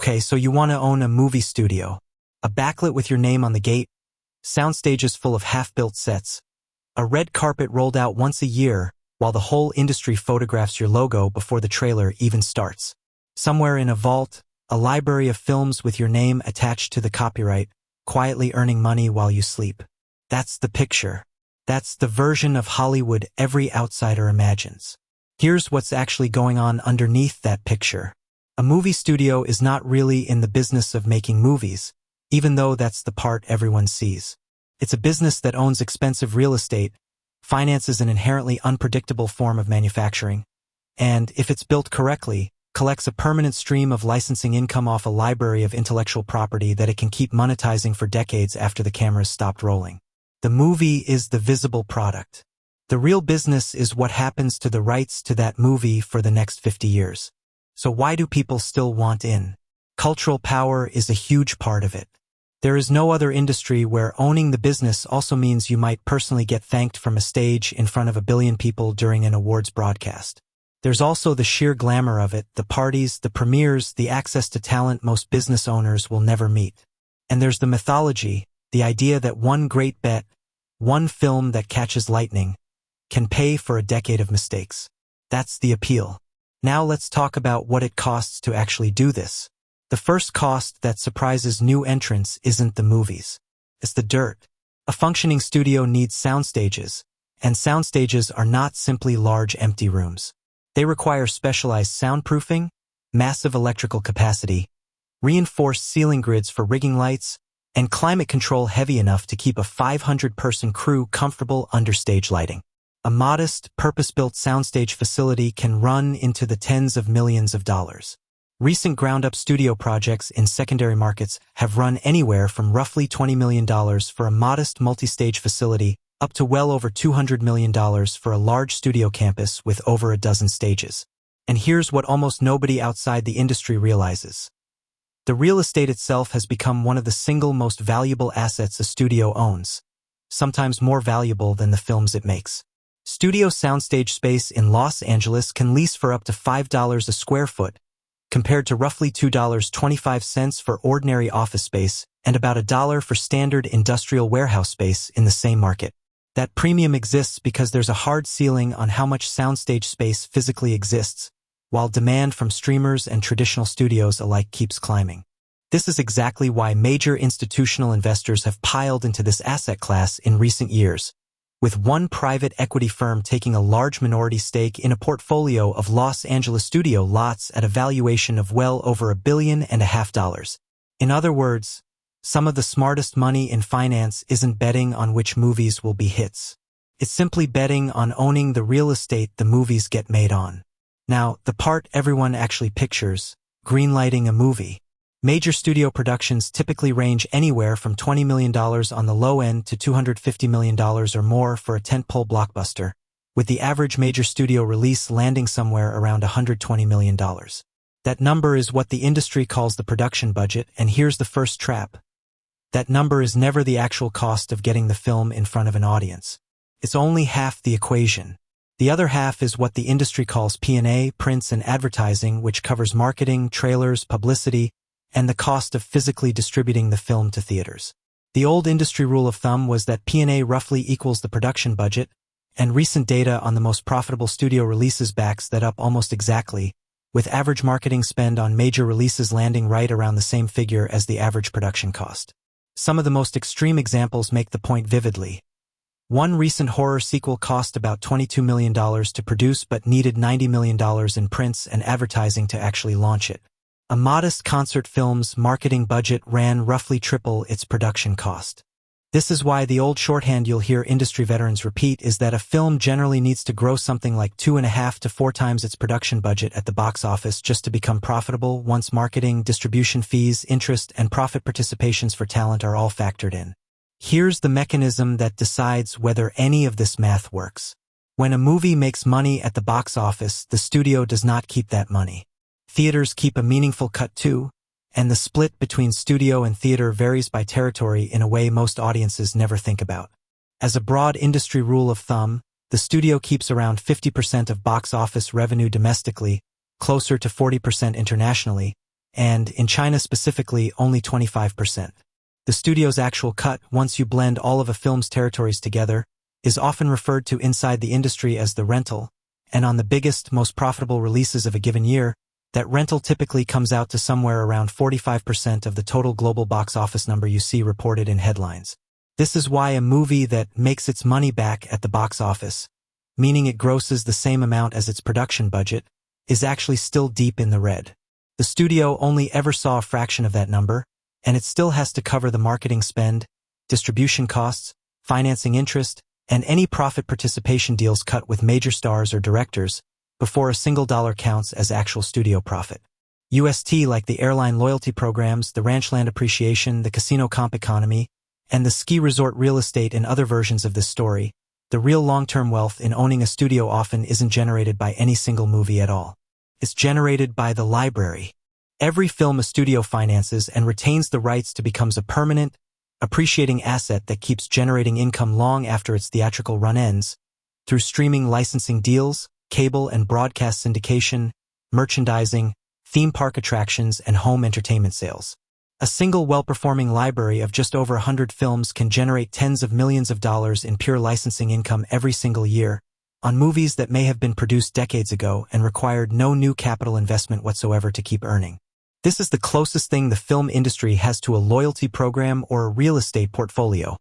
Okay, so you want to own a movie studio, a backlit with your name on the gate, soundstages full of half-built sets, a red carpet rolled out once a year while the whole industry photographs your logo before the trailer even starts. Somewhere in a vault, a library of films with your name attached to the copyright, quietly earning money while you sleep. That's the picture. That's the version of Hollywood every outsider imagines. Here's what's actually going on underneath that picture. A movie studio is not really in the business of making movies, even though that's the part everyone sees. It's a business that owns expensive real estate, finances an inherently unpredictable form of manufacturing, and, if it's built correctly, collects a permanent stream of licensing income off a library of intellectual property that it can keep monetizing for decades after the cameras stopped rolling. The movie is the visible product. The real business is what happens to the rights to that movie for the next 50 years. So why do people still want in? Cultural power is a huge part of it. There is no other industry where owning the business also means you might personally get thanked from a stage in front of 1 billion people during an awards broadcast. There's also the sheer glamour of it, the parties, the premieres, the access to talent most business owners will never meet. And there's the mythology, the idea that one great bet, one film that catches lightning, can pay for a decade of mistakes. That's the appeal. Now let's talk about what it costs to actually do this. The first cost that surprises new entrants isn't the movies. It's the dirt. A functioning studio needs soundstages, and soundstages are not simply large empty rooms. They require specialized soundproofing, massive electrical capacity, reinforced ceiling grids for rigging lights, and climate control heavy enough to keep a 500-person crew comfortable under stage lighting. A modest, purpose-built soundstage facility can run into the tens of millions of dollars. Recent ground-up studio projects in secondary markets have run anywhere from roughly $20 million for a modest multi-stage facility up to well over $200 million for a large studio campus with over a dozen stages. And here's what almost nobody outside the industry realizes. The real estate itself has become one of the single most valuable assets a studio owns, sometimes more valuable than the films it makes. Studio soundstage space in Los Angeles can lease for up to $5 a square foot, compared to roughly $2.25 for ordinary office space and about $1 for standard industrial warehouse space in the same market. That premium exists because there's a hard ceiling on how much soundstage space physically exists, while demand from streamers and traditional studios alike keeps climbing. This is exactly why major institutional investors have piled into this asset class in recent years, with one private equity firm taking a large minority stake in a portfolio of Los Angeles studio lots at a valuation of well over $1.5 billion. In other words, some of the smartest money in finance isn't betting on which movies will be hits. It's simply betting on owning the real estate the movies get made on. Now, the part everyone actually pictures, greenlighting a movie. Major studio productions typically range anywhere from $20 million on the low end to $250 million or more for a tentpole blockbuster, with the average major studio release landing somewhere around $120 million. That number is what the industry calls the production budget, and here's the first trap. That number is never the actual cost of getting the film in front of an audience. It's only half the equation. The other half is what the industry calls P&A, prints and advertising, which covers marketing, trailers, publicity, and the cost of physically distributing the film to theaters. The old industry rule of thumb was that P&A roughly equals the production budget, and recent data on the most profitable studio releases backs that up almost exactly, with average marketing spend on major releases landing right around the same figure as the average production cost. Some of the most extreme examples make the point vividly. One recent horror sequel cost about $22 million to produce but needed $90 million in prints and advertising to actually launch it. A modest concert film's marketing budget ran roughly triple its production cost. This is why the old shorthand you'll hear industry veterans repeat is that a film generally needs to gross something like 2.5 to 4 times its production budget at the box office just to become profitable once marketing, distribution fees, interest, and profit participations for talent are all factored in. Here's the mechanism that decides whether any of this math works. When a movie makes money at the box office, the studio does not keep that money. Theaters keep a meaningful cut too, and the split between studio and theater varies by territory in a way most audiences never think about. As a broad industry rule of thumb, the studio keeps around 50% of box office revenue domestically, closer to 40% internationally, and, in China specifically, only 25%. The studio's actual cut, once you blend all of a film's territories together, is often referred to inside the industry as the rental, and on the biggest, most profitable releases of a given year, that rental typically comes out to somewhere around 45% of the total global box office number you see reported in headlines. This is why a movie that makes its money back at the box office, meaning it grosses the same amount as its production budget, is actually still deep in the red. The studio only ever saw a fraction of that number, and it still has to cover the marketing spend, distribution costs, financing interest, and any profit participation deals cut with major stars or directors before a single dollar counts as actual studio profit. UST, like the airline loyalty programs, the ranch land appreciation, the casino comp economy, and the ski resort real estate and other versions of this story, the real long-term wealth in owning a studio often isn't generated by any single movie at all. It's generated by the library. Every film a studio finances and retains the rights to becomes a permanent, appreciating asset that keeps generating income long after its theatrical run ends, through streaming licensing deals, cable and broadcast syndication, merchandising, theme park attractions, and home entertainment sales. A single well-performing library of just over 100 films can generate tens of millions of dollars in pure licensing income every single year, on movies that may have been produced decades ago and required no new capital investment whatsoever to keep earning. This is the closest thing the film industry has to a loyalty program or a real estate portfolio.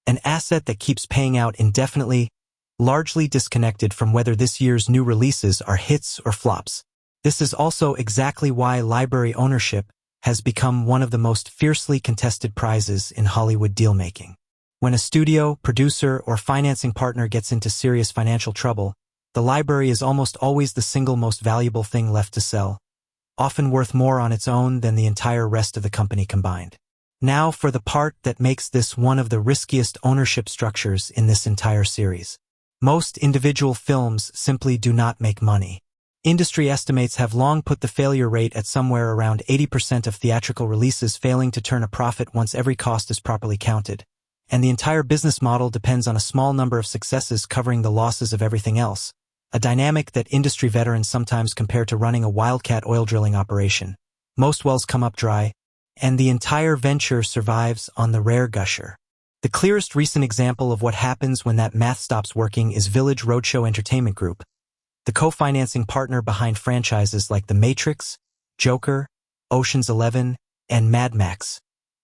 An asset that keeps paying out indefinitely, largely disconnected from whether this year's new releases are hits or flops. This is also exactly why library ownership has become one of the most fiercely contested prizes in Hollywood deal-making. When a studio, producer, or financing partner gets into serious financial trouble, the library is almost always the single most valuable thing left to sell, often worth more on its own than the entire rest of the company combined. Now for the part that makes this one of the riskiest ownership structures in this entire series. Most individual films simply do not make money. Industry estimates have long put the failure rate at somewhere around 80% of theatrical releases failing to turn a profit once every cost is properly counted, and the entire business model depends on a small number of successes covering the losses of everything else, a dynamic that industry veterans sometimes compare to running a wildcat oil drilling operation. Most wells come up dry, and the entire venture survives on the rare gusher. The clearest recent example of what happens when that math stops working is Village Roadshow Entertainment Group, the co-financing partner behind franchises like The Matrix, Joker, Ocean's 11, and Mad Max: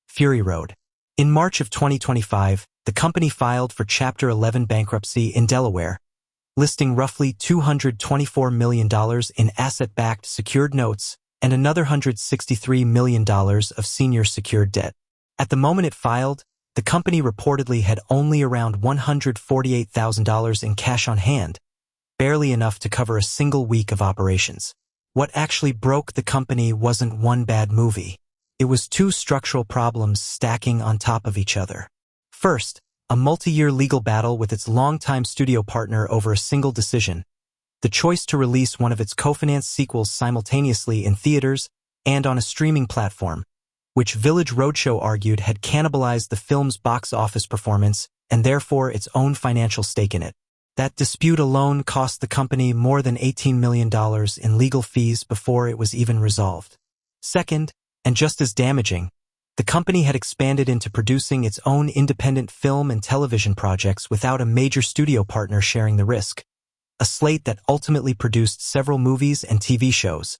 Fury Road. In March of 2025, the company filed for Chapter 11 bankruptcy in Delaware, listing roughly $224 million in asset-backed secured notes and another $163 million of senior secured debt. At the moment it filed, the company reportedly had only around $148,000 in cash on hand, barely enough to cover a single week of operations. What actually broke the company wasn't one bad movie. It was two structural problems stacking on top of each other. First, a multi-year legal battle with its longtime studio partner over a single decision, the choice to release one of its co-financed sequels simultaneously in theaters and on a streaming platform, which Village Roadshow argued had cannibalized the film's box office performance and therefore its own financial stake in it. That dispute alone cost the company more than $18 million in legal fees before it was even resolved. Second, and just as damaging, the company had expanded into producing its own independent film and television projects without a major studio partner sharing the risk, a slate that ultimately produced several movies and TV shows,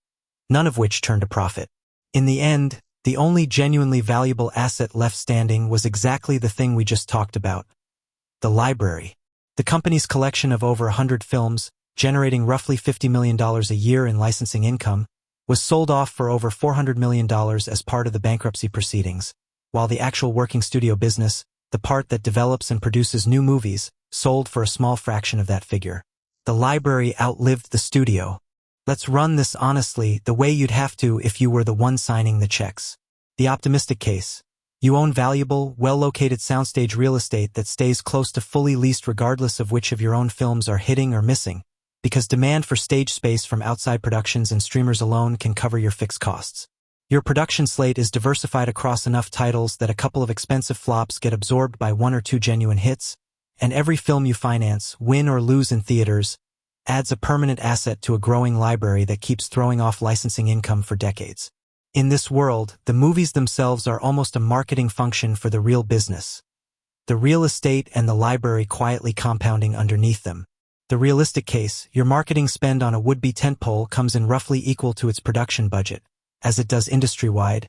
none of which turned a profit. In the end, the only genuinely valuable asset left standing was exactly the thing we just talked about: the library. The company's collection of over 100 films, generating roughly $50 million a year in licensing income, was sold off for over $400 million as part of the bankruptcy proceedings, while the actual working studio business, the part that develops and produces new movies, sold for a small fraction of that figure. The library outlived the studio. Let's run this honestly, the way you'd have to if you were the one signing the checks. The optimistic case: you own valuable, well-located soundstage real estate that stays close to fully leased regardless of which of your own films are hitting or missing, because demand for stage space from outside productions and streamers alone can cover your fixed costs. Your production slate is diversified across enough titles that a couple of expensive flops get absorbed by one or two genuine hits, and every film you finance, win or lose in theaters, adds a permanent asset to a growing library that keeps throwing off licensing income for decades. In this world, the movies themselves are almost a marketing function for the real business. The real estate and the library quietly compounding underneath them. The realistic case, your marketing spend on a would-be tentpole comes in roughly equal to its production budget, as it does industry-wide,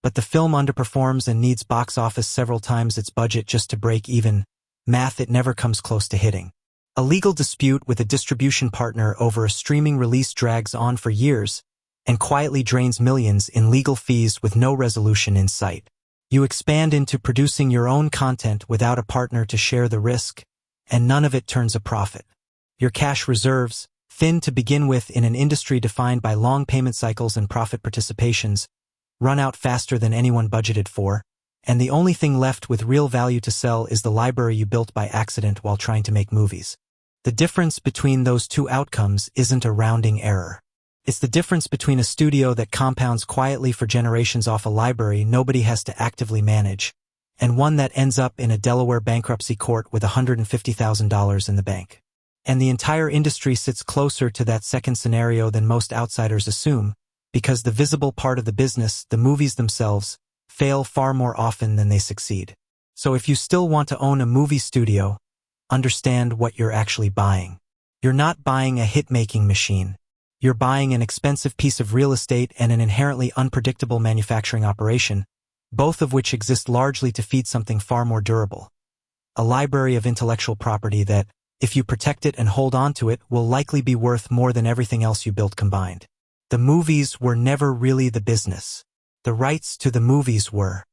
but the film underperforms and needs box office several times its budget just to break even. Math it never comes close to hitting. A legal dispute with a distribution partner over a streaming release drags on for years and quietly drains millions in legal fees with no resolution in sight. You expand into producing your own content without a partner to share the risk, and none of it turns a profit. Your cash reserves, thin to begin with in an industry defined by long payment cycles and profit participations, run out faster than anyone budgeted for, and the only thing left with real value to sell is the library you built by accident while trying to make movies. The difference between those two outcomes isn't a rounding error. It's the difference between a studio that compounds quietly for generations off a library nobody has to actively manage, and one that ends up in a Delaware bankruptcy court with $150,000 in the bank. And the entire industry sits closer to that second scenario than most outsiders assume, because the visible part of the business, the movies themselves, fail far more often than they succeed. So if you still want to own a movie studio, understand what you're actually buying. You're not buying a hit-making machine. You're buying an expensive piece of real estate and an inherently unpredictable manufacturing operation, both of which exist largely to feed something far more durable. A library of intellectual property that, if you protect it and hold on to it, will likely be worth more than everything else you built combined. The movies were never really the business. The rights to the movies were.